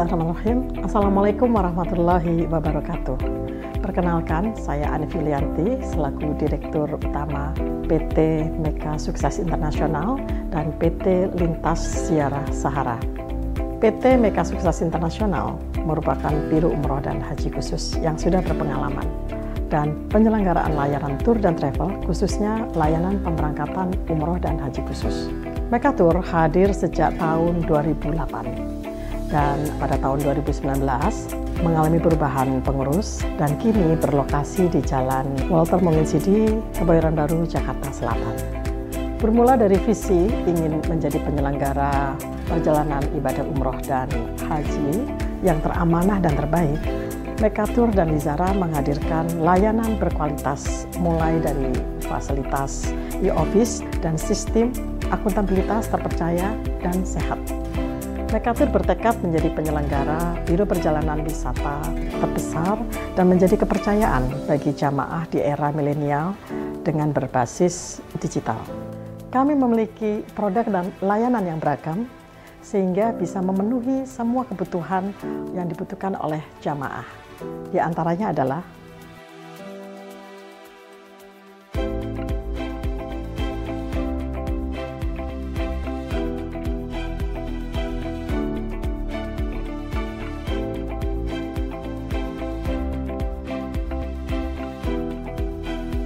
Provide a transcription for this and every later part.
Bismillahirrahmanirrahim. Assalamualaikum warahmatullahi wabarakatuh. Perkenalkan, saya Ani Filianti selaku Direktur Utama PT Meka Sukses Internasional dan PT Lintas Ziarah Sahara. PT Meka Sukses Internasional merupakan biro umroh dan haji khusus yang sudah berpengalaman dan penyelenggaraan layanan tur dan travel, khususnya layanan pemberangkatan umroh dan haji khusus. Meka Tour hadir sejak tahun 2008. Dan pada tahun 2019 mengalami perubahan pengurus dan kini berlokasi di Jalan Walter Monginsidi, Kebayoran Baru, Jakarta Selatan. Bermula dari visi ingin menjadi penyelenggara perjalanan ibadah umroh dan haji yang teramanah dan terbaik, Meka Tour dan Lizara menghadirkan layanan berkualitas mulai dari fasilitas e-office dan sistem akuntabilitas terpercaya dan sehat. Meka Tour bertekad menjadi penyelenggara biro perjalanan wisata terbesar dan menjadi kepercayaan bagi jamaah di era milenial dengan berbasis digital. Kami memiliki produk dan layanan yang beragam sehingga bisa memenuhi semua kebutuhan yang dibutuhkan oleh jamaah. Di antaranya adalah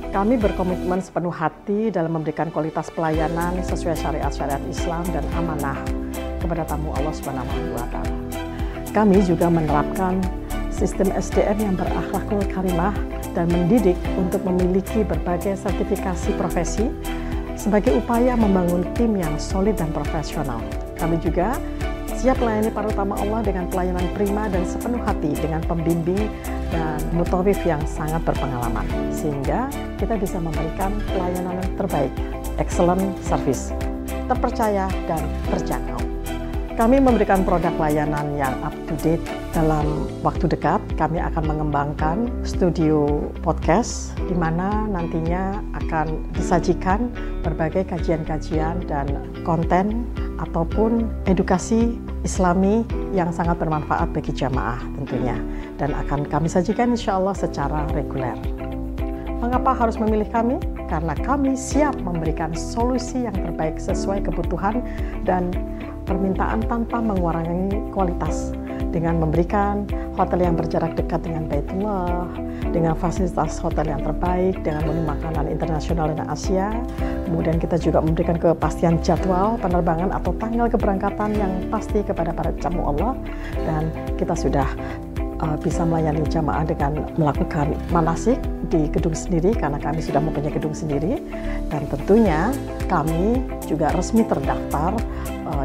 kami berkomitmen sepenuh hati dalam memberikan kualitas pelayanan sesuai syariat-syariat Islam dan amanah kepada tamu Allah Subhanahu wa Ta'ala. Kami juga menerapkan sistem SDM yang berakhlakul karimah dan mendidik untuk memiliki berbagai sertifikasi profesi sebagai upaya membangun tim yang solid dan profesional. Kami juga siap melayani para tamu Allah dengan pelayanan prima dan sepenuh hati dengan pembimbing dan mutawif yang sangat berpengalaman, sehingga kita bisa memberikan pelayanan yang terbaik, excellent service, terpercaya dan terjangkau. Kami memberikan produk layanan yang up to date. Dalam waktu dekat, kami akan mengembangkan studio podcast, di mana nantinya akan disajikan berbagai kajian-kajian dan konten ataupun edukasi Islami yang sangat bermanfaat bagi jamaah tentunya, dan akan kami sajikan insya Allah secara reguler. Mengapa harus memilih kami? Karena kami siap memberikan solusi yang terbaik sesuai kebutuhan dan permintaan tanpa mengurangi kualitas, dengan memberikan hotel yang berjarak dekat dengan Baitullah, dengan fasilitas hotel yang terbaik, dengan menu makanan internasional dan Asia. Kemudian kita juga memberikan kepastian jadwal penerbangan atau tanggal keberangkatan yang pasti kepada para tamu Allah, dan kita sudah bisa melayani jamaah dengan melakukan manasik di gedung sendiri karena kami sudah mempunyai gedung sendiri, dan tentunya kami juga resmi terdaftar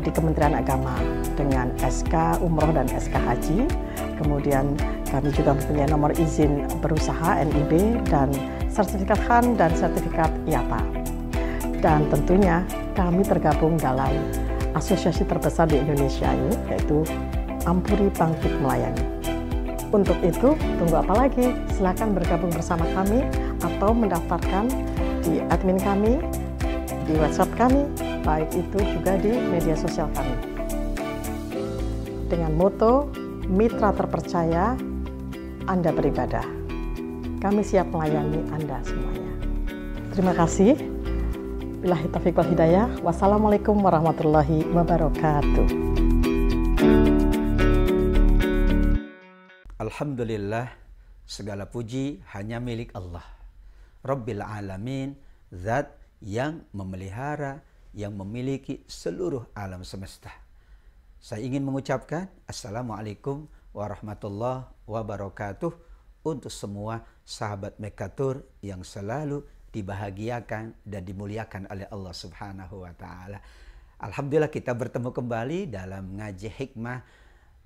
di Kementerian Agama dengan SK Umroh dan SK Haji. Kemudian kami juga mempunyai nomor izin berusaha NIB dan sertifikat HAN dan sertifikat IATA. Dan tentunya kami tergabung dalam asosiasi terbesar di Indonesia ini, yaitu Ampuri Bangkit Melayani. Untuk itu, tunggu apa lagi? Silakan bergabung bersama kami atau mendaftarkan di admin kami, di WhatsApp kami, baik itu juga di media sosial kami. Dengan moto, mitra terpercaya, Anda beribadah. Kami siap melayani Anda semuanya. Terima kasih. Billahi taufiq wal hidayah. Wassalamualaikum warahmatullahi wabarakatuh. Alhamdulillah, segala puji hanya milik Allah, Rabbil Alamin, Zat yang memelihara, yang memiliki seluruh alam semesta. Saya ingin mengucapkan Assalamualaikum warahmatullahi wabarakatuh untuk semua sahabat Meka Tour yang selalu dibahagiakan dan dimuliakan oleh Allah Subhanahu wa Ta'ala. Alhamdulillah, kita bertemu kembali dalam ngaji hikmah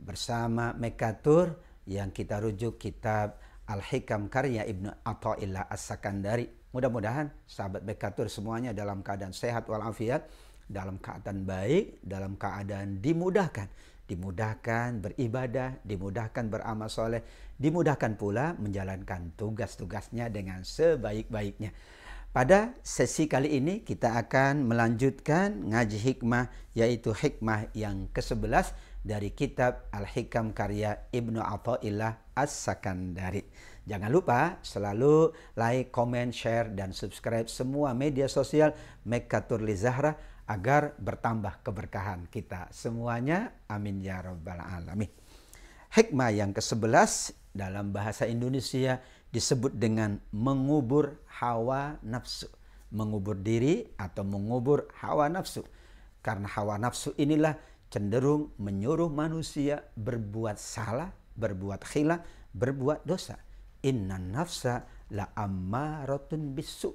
bersama Meka Tour yang kita rujuk kitab Al-Hikam karya Ibnu Athaillah As-Sakandari. Mudah-mudahan sahabat Meka Tour semuanya dalam keadaan sehat walafiat, dalam keadaan baik, dalam keadaan dimudahkan beribadah, dimudahkan beramal soleh, dimudahkan pula menjalankan tugas-tugasnya dengan sebaik-baiknya. Pada sesi kali ini kita akan melanjutkan ngaji hikmah, yaitu hikmah yang ke-11 dari kitab Al-Hikam karya Ibnu Athaillah As-Sakandari. Jangan lupa selalu like, comment, share, dan subscribe semua media sosial Mekkatur Li Zahra agar bertambah keberkahan kita semuanya. Amin ya rabbal alamin. Hikmah yang ke-11 dalam bahasa Indonesia disebut dengan mengubur hawa nafsu. Mengubur diri atau mengubur hawa nafsu. Karena hawa nafsu inilah cenderung menyuruh manusia berbuat salah, berbuat khilaf, berbuat dosa. Inna nafsa la ammaratun bisu.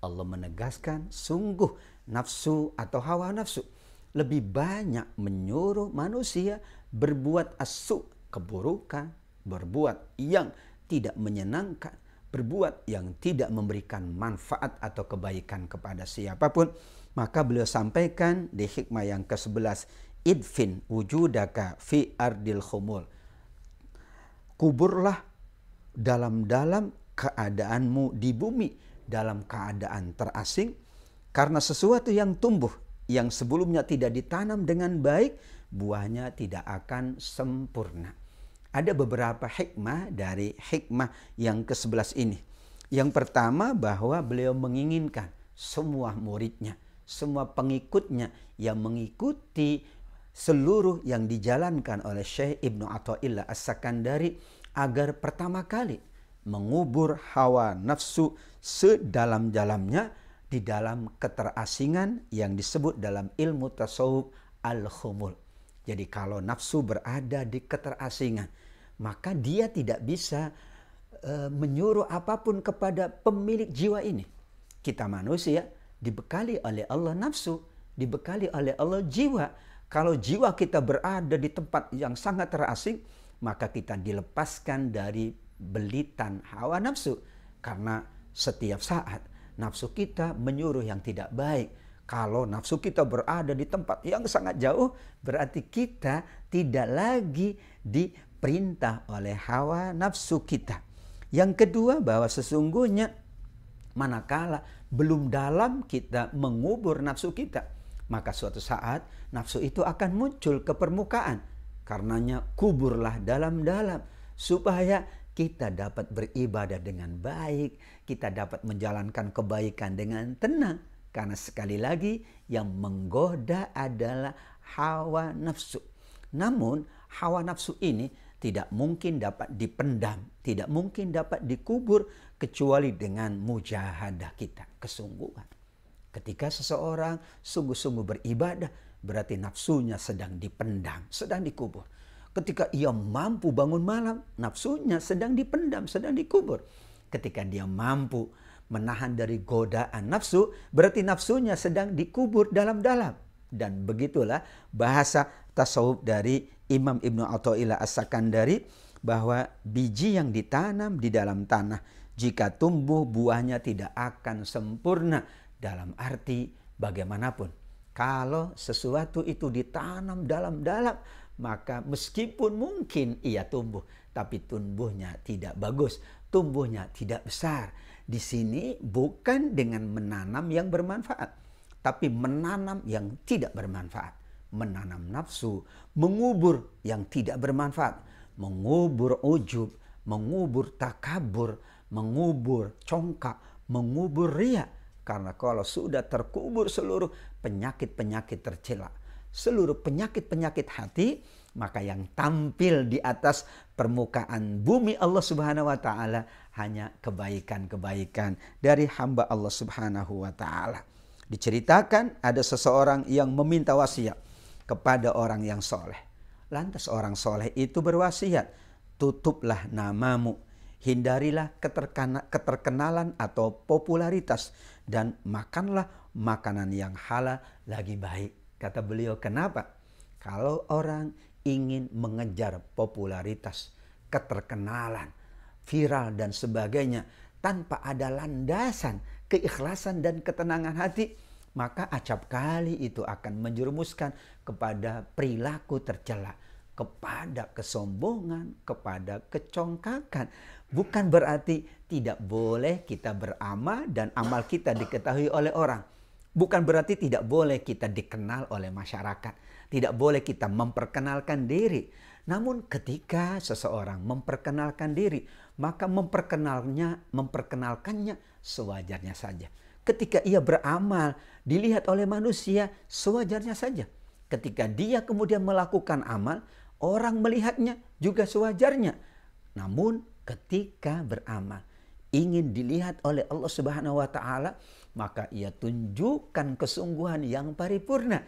Allah menegaskan sungguh nafsu atau hawa nafsu lebih banyak menyuruh manusia berbuat asu, keburukan, berbuat yang tidak menyenangkan, berbuat yang tidak memberikan manfaat atau kebaikan kepada siapapun. Maka beliau sampaikan di hikmah yang ke-11, idfin wujudaka fi ardil khumul. Kuburlah dalam-dalam keadaanmu di bumi dalam keadaan terasing, karena sesuatu yang tumbuh yang sebelumnya tidak ditanam dengan baik, buahnya tidak akan sempurna. Ada beberapa hikmah dari hikmah yang ke-11 ini. Yang pertama, bahwa beliau menginginkan semua muridnya, semua pengikutnya yang mengikuti seluruh yang dijalankan oleh Syekh Ibnu Athaillah As-Sakandari agar pertama kali mengubur hawa nafsu sedalam-dalamnya di dalam keterasingan yang disebut dalam ilmu tasawuf al-khumul. Jadi kalau nafsu berada di keterasingan, maka dia tidak bisa menyuruh apapun kepada pemilik jiwa ini. Kita manusia dibekali oleh Allah nafsu, dibekali oleh Allah jiwa. Kalau jiwa kita berada di tempat yang sangat terasing, maka kita dilepaskan dari belitan hawa nafsu. Karena setiap saat nafsu kita menyuruh yang tidak baik. Kalau nafsu kita berada di tempat yang sangat jauh, berarti kita tidak lagi diperintah oleh hawa nafsu kita. Yang kedua, bahwa sesungguhnya manakala belum dalam kita mengubur nafsu kita, maka suatu saat nafsu itu akan muncul ke permukaan. Karenanya kuburlah dalam-dalam supaya kita dapat beribadah dengan baik, kita dapat menjalankan kebaikan dengan tenang. Karena sekali lagi yang menggoda adalah hawa nafsu. Namun hawa nafsu ini tidak mungkin dapat dipendam, tidak mungkin dapat dikubur kecuali dengan mujahadah kita, kesungguhan. Ketika seseorang sungguh-sungguh beribadah, berarti nafsunya sedang dipendam, sedang dikubur. Ketika ia mampu bangun malam, nafsunya sedang dipendam, sedang dikubur. Ketika dia mampu menahan dari godaan nafsu, berarti nafsunya sedang dikubur dalam-dalam. Dan begitulah bahasa tasawuf dari Imam Ibnu Athaillah As-Sakandari, bahwa biji yang ditanam di dalam tanah, jika tumbuh buahnya tidak akan sempurna. Dalam arti bagaimanapun, kalau sesuatu itu ditanam dalam-dalam, maka meskipun mungkin ia tumbuh, tapi tumbuhnya tidak bagus, tumbuhnya tidak besar. Di sini bukan dengan menanam yang bermanfaat, tapi menanam yang tidak bermanfaat. Menanam nafsu, mengubur yang tidak bermanfaat, mengubur ujub, mengubur takabur, mengubur congkak, mengubur riya. Karena kalau sudah terkubur seluruh penyakit-penyakit tercela, seluruh penyakit-penyakit hati, maka yang tampil di atas permukaan bumi Allah Subhanahu wa taala hanya kebaikan-kebaikan dari hamba Allah Subhanahu wa taala. Diceritakan ada seseorang yang meminta wasiat kepada orang yang soleh. Lantas orang soleh itu berwasiat, tutuplah namamu, hindarilah keterkenalan atau popularitas, dan makanlah makanan yang halal lagi baik. Kata beliau, kenapa? Kalau orang ingin mengejar popularitas, keterkenalan, viral dan sebagainya, tanpa ada landasan keikhlasan dan ketenangan hati, maka acap kali itu akan menjerumuskan kepada perilaku tercela, kepada kesombongan, kepada kecongkakan. Bukan berarti tidak boleh kita beramal dan amal kita diketahui oleh orang. Bukan berarti tidak boleh kita dikenal oleh masyarakat. Tidak boleh kita memperkenalkan diri. Namun ketika seseorang memperkenalkan diri, maka memperkenalkannya sewajarnya saja. Ketika ia beramal, dilihat oleh manusia, sewajarnya saja. Ketika dia kemudian melakukan amal, orang melihatnya juga sewajarnya. Namun ketika beramal, ingin dilihat oleh Allah Subhanahu wa taala, maka ia tunjukkan kesungguhan yang paripurna.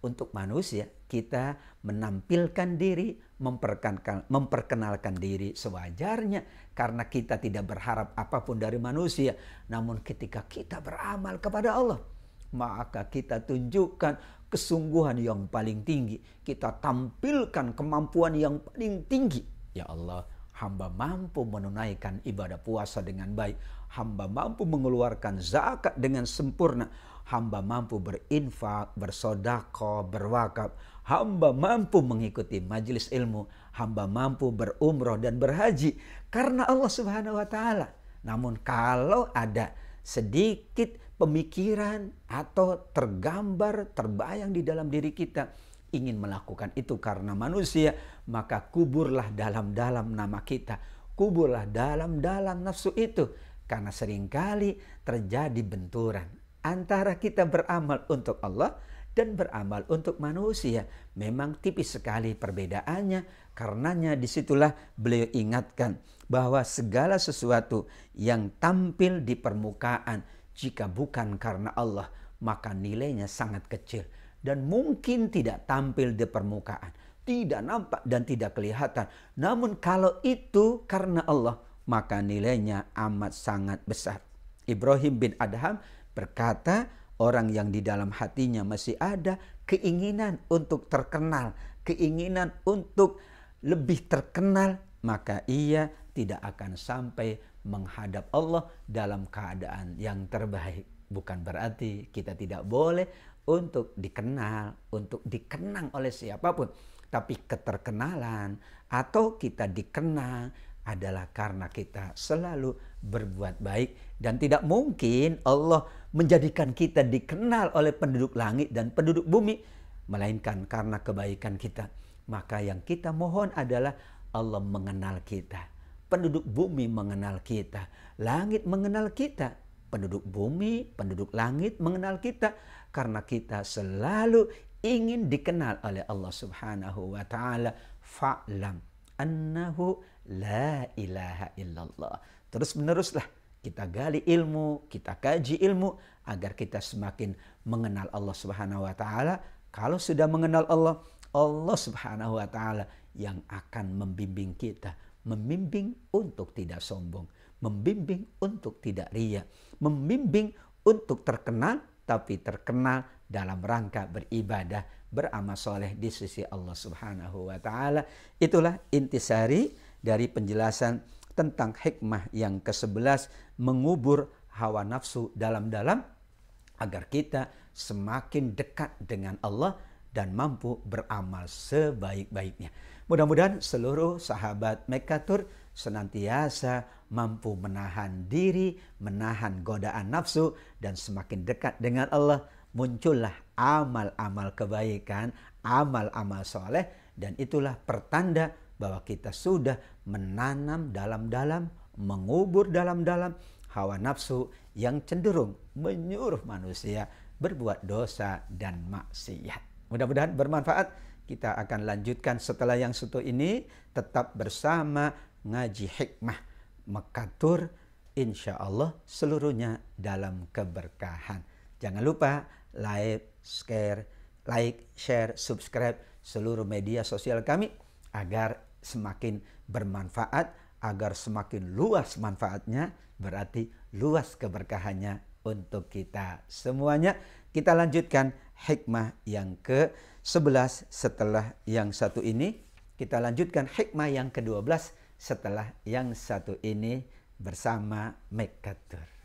Untuk manusia, kita menampilkan diri, memperkenalkan diri sewajarnya, karena kita tidak berharap apapun dari manusia. Namun ketika kita beramal kepada Allah, maka kita tunjukkan kesungguhan yang paling tinggi. Kita tampilkan kemampuan yang paling tinggi. Ya Allah, hamba mampu menunaikan ibadah puasa dengan baik. Hamba mampu mengeluarkan zakat dengan sempurna. Hamba mampu berinfak, bersedekah, berwakaf. Hamba mampu mengikuti majelis ilmu. Hamba mampu berumroh dan berhaji karena Allah Subhanahu wa taala. Namun kalau ada sedikit pemikiran atau terbayang di dalam diri kita ingin melakukan itu karena manusia, maka kuburlah dalam-dalam nama kita. Kuburlah dalam-dalam nafsu itu. Karena seringkali terjadi benturan antara kita beramal untuk Allah dan beramal untuk manusia. Memang tipis sekali perbedaannya. Karenanya disitulah beliau ingatkan bahwa segala sesuatu yang tampil di permukaan, jika bukan karena Allah, maka nilainya sangat kecil. Dan mungkin tidak tampil di permukaan, tidak nampak dan tidak kelihatan. Namun kalau itu karena Allah, maka nilainya amat sangat besar. Ibrahim bin Adham berkata, orang yang di dalam hatinya masih ada keinginan untuk terkenal, keinginan untuk lebih terkenal, maka ia tidak akan sampai menghadap Allah dalam keadaan yang terbaik. Bukan berarti kita tidak boleh untuk dikenal, untuk dikenang oleh siapapun. Tapi keterkenalan atau kita dikenang adalah karena kita selalu berbuat baik. Dan tidak mungkin Allah menjadikan kita dikenal oleh penduduk langit dan penduduk bumi, melainkan karena kebaikan kita. Maka yang kita mohon adalah Allah mengenal kita, penduduk bumi mengenal kita, langit mengenal kita, penduduk bumi, penduduk langit mengenal kita, karena kita selalu ingin dikenal oleh Allah Subhanahu wa taala. Fa'lam annahu la ilaha illallah. Terus meneruslah kita gali ilmu, kita kaji ilmu agar kita semakin mengenal Allah Subhanahu wa taala. Kalau sudah mengenal Allah, Allah Subhanahu wa taala yang akan membimbing kita, membimbing untuk tidak sombong, membimbing untuk tidak riya, membimbing untuk terkenal, tapi terkenal dalam rangka beribadah, beramal soleh di sisi Allah Subhanahu wa taala. Itulah intisari dari penjelasan tentang hikmah yang ke-11, mengubur hawa nafsu dalam-dalam agar kita semakin dekat dengan Allah dan mampu beramal sebaik-baiknya. Mudah-mudahan seluruh sahabat Mekatur senantiasa mampu menahan diri, menahan godaan nafsu, dan semakin dekat dengan Allah, muncullah amal-amal kebaikan, amal-amal soleh, dan itulah pertanda bahwa kita sudah menanam dalam-dalam, mengubur dalam-dalam hawa nafsu yang cenderung menyuruh manusia berbuat dosa dan maksiat. Mudah-mudahan bermanfaat. Kita akan lanjutkan setelah yang satu ini, tetap bersama ngaji hikmah Mekatur, insya Allah seluruhnya dalam keberkahan. Jangan lupa like, share, subscribe seluruh media sosial kami agar semakin bermanfaat, agar semakin luas manfaatnya, berarti luas keberkahannya untuk kita semuanya. Kita lanjutkan hikmah yang ke-11 setelah yang satu ini. Kita lanjutkan hikmah yang ke-12 setelah yang satu ini bersama Mekatur.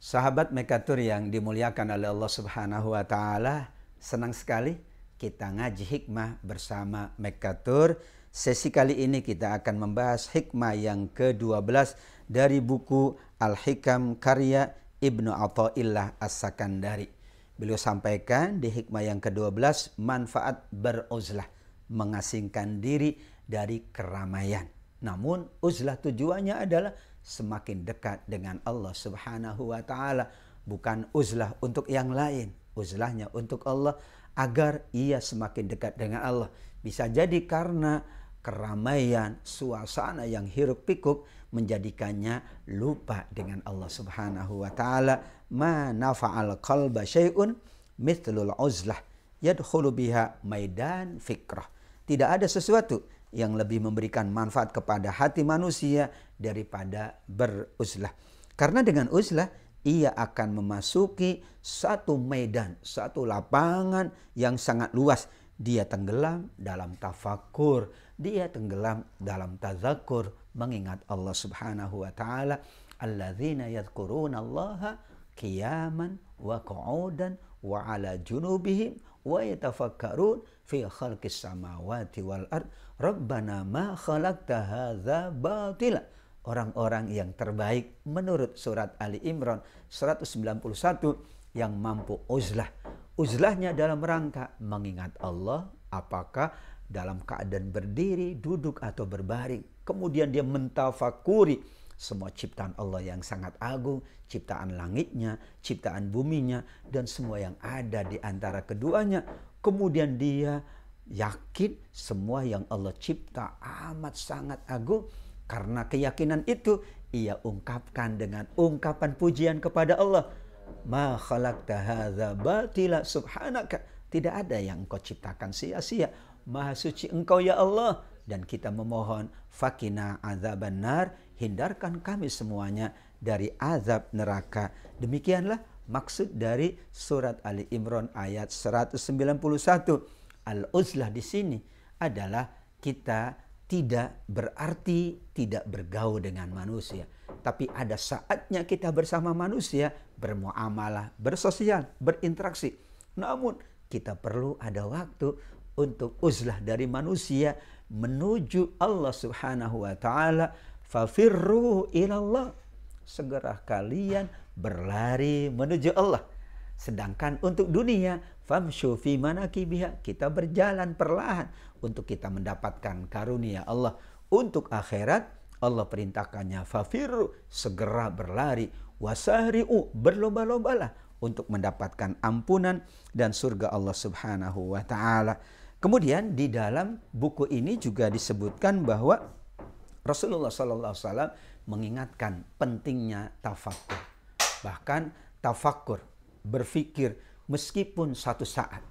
Sahabat Mekatur yang dimuliakan oleh Allah Subhanahu wa taala, senang sekali kita ngaji hikmah bersama Mekatur. Sesi kali ini kita akan membahas hikmah yang ke-12 dari buku Al-Hikam karya Ibnu Athaillah As-Sakandari. Beliau sampaikan di hikmah yang ke-12 manfaat beruzlah, mengasingkan diri dari keramaian. Namun uzlah tujuannya adalah semakin dekat dengan Allah Subhanahu wa taala, bukan uzlah untuk yang lain. Uzlahnya untuk Allah agar ia semakin dekat dengan Allah. Bisa jadi karena keramaian, suasana yang hiruk pikuk menjadikannya lupa dengan Allah Subhanahu wa taala. Ma nafa'al qalba syai'un mithlul uzlah yadkhulu biha maidan fikrah. Tidak ada sesuatu yang lebih memberikan manfaat kepada hati manusia daripada beruzlah. Karena dengan uzlah ia akan memasuki satu medan, satu lapangan yang sangat luas. Dia tenggelam dalam tafakur, dia tenggelam dalam tazakur, mengingat Allah Subhanahu wa taala. Alladzina yadhkuruna Allaha qiyaman wa qu'udan wa 'ala junubihim wa yatafakkarun fi khalqis samawati wal ard rabbana ma khalaqta hadza batila. Orang-orang yang terbaik menurut surat Ali Imran 191 yang mampu uzlah. Uzlahnya dalam rangka mengingat Allah, apakah dalam keadaan berdiri, duduk atau berbaring. Kemudian dia mentafakuri semua ciptaan Allah yang sangat agung, ciptaan langitnya, ciptaan buminya, dan semua yang ada di antara keduanya. Kemudian dia yakin semua yang Allah cipta amat sangat agung. Karena keyakinan itu ia ungkapkan dengan ungkapan pujian kepada Allah. Ma khalaqta hadza batila subhanaka. Tidak ada yang engkau ciptakan sia-sia. Maha suci engkau ya Allah. Dan kita memohon fakina azaban nar, hindarkan kami semuanya dari azab neraka. Demikianlah maksud dari surat Ali Imran ayat 191. Al-uzlah di sini adalah kita tidak berarti tidak bergaul dengan manusia. Tapi ada saatnya kita bersama manusia, bermuamalah, bersosial, berinteraksi. Namun kita perlu ada waktu untuk uzlah dari manusia menuju Allah Subhanahu wa taala. Fafirru ilallah. Segera kalian berlari menuju Allah. Sedangkan untuk dunia, famshu fi manakibiha, kita berjalan perlahan untuk kita mendapatkan karunia Allah. Untuk akhirat, Allah perintahkannya fafirru, segera berlari, wasari'u, berlomba-lombalah untuk mendapatkan ampunan dan surga Allah Subhanahu wa taala. Kemudian di dalam buku ini juga disebutkan bahwa Rasulullah SAW mengingatkan pentingnya tafakkur. Bahkan tafakkur, berpikir meskipun satu saat,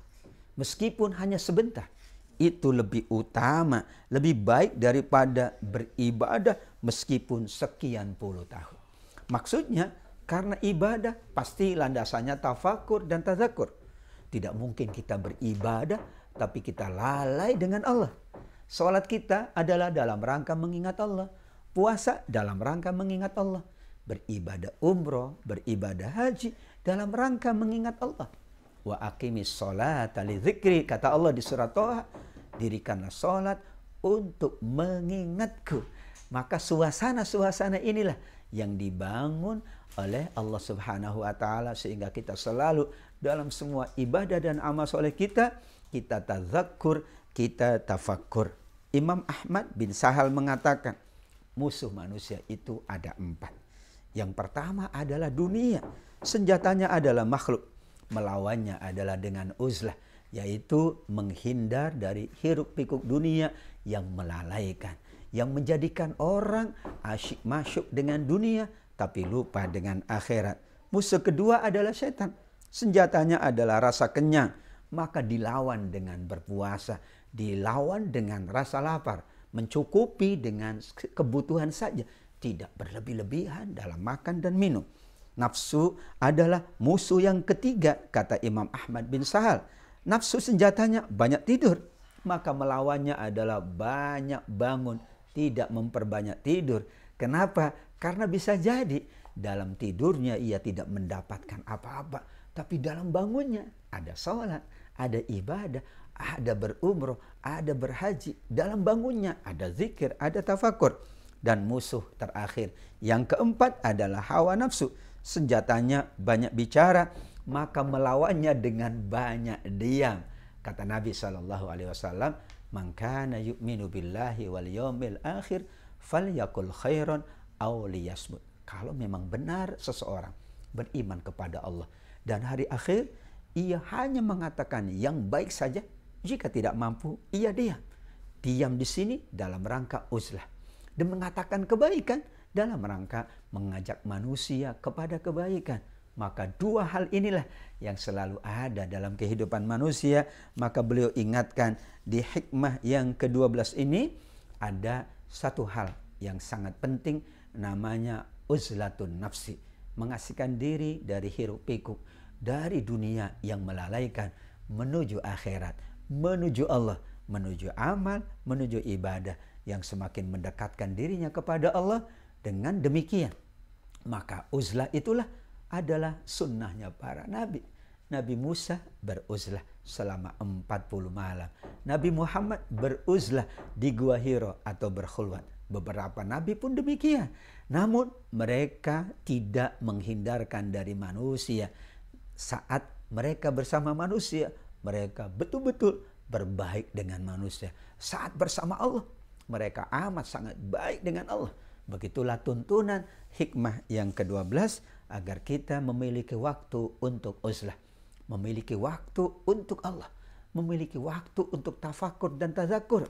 meskipun hanya sebentar, itu lebih utama, lebih baik daripada beribadah meskipun sekian puluh tahun. Maksudnya karena ibadah pasti landasannya tafakur dan tazakur. Tidak mungkin kita beribadah tapi kita lalai dengan Allah. Salat kita adalah dalam rangka mengingat Allah. Puasa dalam rangka mengingat Allah. Beribadah umroh, beribadah haji dalam rangka mengingat Allah. Wa aqimis sholata li dzikri, kata Allah di surat Thaha, dirikanlah salat untuk mengingatku. Maka suasana-suasana inilah yang dibangun oleh Allah Subhanahu wa taala sehingga kita selalu dalam semua ibadah dan amal soleh kita tazakkur, kita tafakkur. Imam Ahmad bin Sahal mengatakan, musuh manusia itu ada 4. Yang pertama adalah dunia. Senjatanya adalah makhluk. Melawannya adalah dengan uzlah, yaitu menghindar dari hiruk pikuk dunia yang melalaikan, yang menjadikan orang asyik masuk dengan dunia tapi lupa dengan akhirat. Musuh kedua adalah setan. Senjatanya adalah rasa kenyang, maka dilawan dengan berpuasa, dilawan dengan rasa lapar, mencukupi dengan kebutuhan saja, tidak berlebih-lebihan dalam makan dan minum. Nafsu adalah musuh yang ketiga, kata Imam Ahmad bin Sahal. Nafsu senjatanya banyak tidur, maka melawannya adalah banyak bangun, tidak memperbanyak tidur. Kenapa? Karena bisa jadi dalam tidurnya ia tidak mendapatkan apa-apa, tapi dalam bangunnya ada sholat, ada ibadah, ada berumroh, ada berhaji. Dalam bangunnya ada zikir, ada tafakur. Dan musuh terakhir yang keempat adalah hawa nafsu. Senjatanya banyak bicara, maka melawannya dengan banyak diam. Kata Nabi SAW, "Man kana yu'minu billahi wal yawmil akhir falyakul khairan aw liyasmut." Kalau memang benar seseorang beriman kepada Allah dan hari akhir, ia hanya mengatakan yang baik saja. Jika tidak mampu, ia diam. Diam di sini dalam rangka uzlah. Dan mengatakan kebaikan dalam rangka mengajak manusia kepada kebaikan. Maka dua hal inilah yang selalu ada dalam kehidupan manusia. Maka beliau ingatkan di hikmah yang ke-12 ini ada satu hal yang sangat penting, namanya uzlatun nafsi. Mengasihkan diri dari hiruk pikuk, dari dunia yang melalaikan menuju akhirat, menuju Allah, menuju amal, menuju ibadah yang semakin mendekatkan dirinya kepada Allah. Dengan demikian, maka uzlah itulah adalah sunnahnya para nabi. Nabi Musa beruzlah selama 40 malam. Nabi Muhammad beruzlah di Gua Hiro atau berkhulwat. Beberapa nabi pun demikian. Namun mereka tidak menghindarkan dari manusia. Saat mereka bersama manusia, mereka betul-betul berbaik dengan manusia. Saat bersama Allah, mereka amat sangat baik dengan Allah. Begitulah tuntunan hikmah yang ke-12 agar kita memiliki waktu untuk uzlah, memiliki waktu untuk Allah, memiliki waktu untuk tafakur dan tazakur.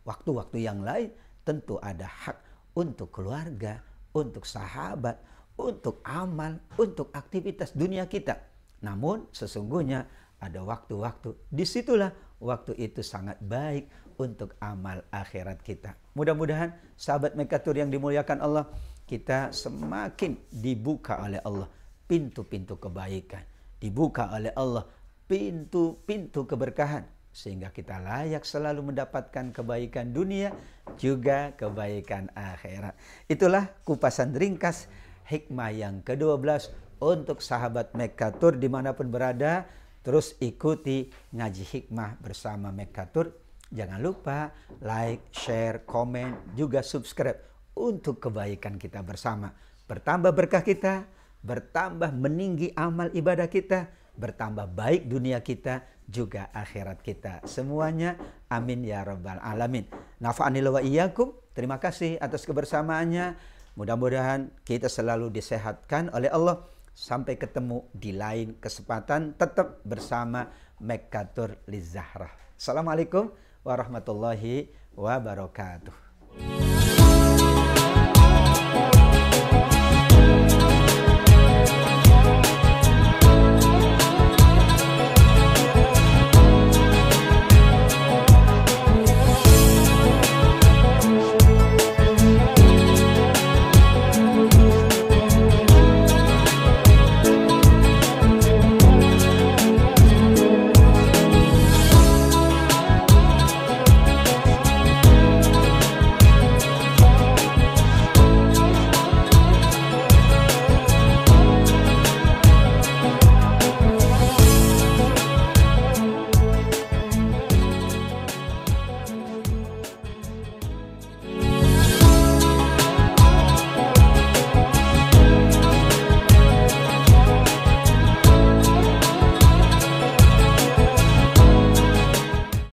Waktu-waktu yang lain tentu ada hak untuk keluarga, untuk sahabat, untuk amal, untuk aktivitas dunia kita. Namun sesungguhnya ada waktu-waktu, disitulah waktu itu sangat baik untuk amal akhirat kita. Mudah-mudahan sahabat Mekatur yang dimuliakan Allah, kita semakin dibuka oleh Allah pintu-pintu kebaikan, dibuka oleh Allah pintu-pintu keberkahan, sehingga kita layak selalu mendapatkan kebaikan dunia juga kebaikan akhirat. Itulah kupasan ringkas hikmah yang ke-12 untuk sahabat Mekatur dimanapun berada. Terus ikuti ngaji hikmah bersama Mekatur. Jangan lupa like, share, komen, juga subscribe untuk kebaikan kita bersama. Bertambah berkah kita, bertambah meninggi amal ibadah kita, bertambah baik dunia kita, juga akhirat kita. Semuanya amin ya rabbal alamin. Nafa'anillah wa iyyakum. Terima kasih atas kebersamaannya. Mudah-mudahan kita selalu disehatkan oleh Allah. Sampai ketemu di lain kesempatan, tetap bersama Mekatur Lizzahrah. Assalamualaikum warahmatullahi wabarakatuh.